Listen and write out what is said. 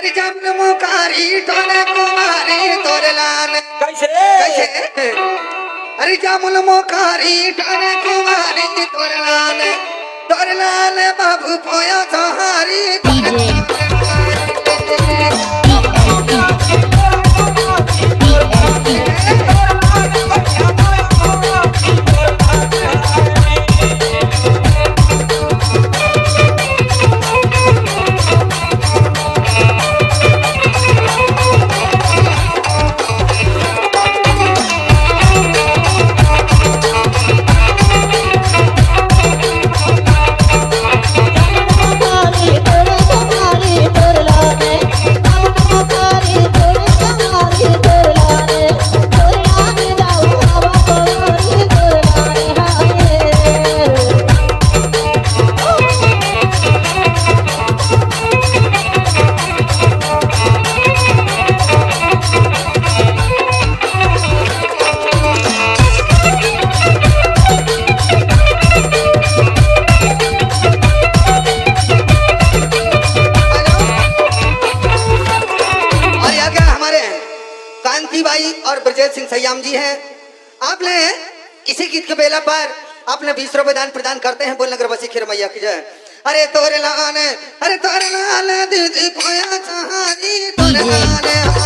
अरे जब मुकारी तोरे कुमारी तोरे लाल कैसे कैसे अरे जामुल मुकारी तोरे कुमारी तोरे लाल बाबू पोया सहारी भाई और ब्रजेश सिंह सयाम जी हैं। आपने इसी गीत के बेला पर आपने 20 रुपए दान प्रदान करते हैं। बोल नगर बसी खीर मैया की जय। अरे तोरे लाल दीदी पोया सहारी तोरे लाल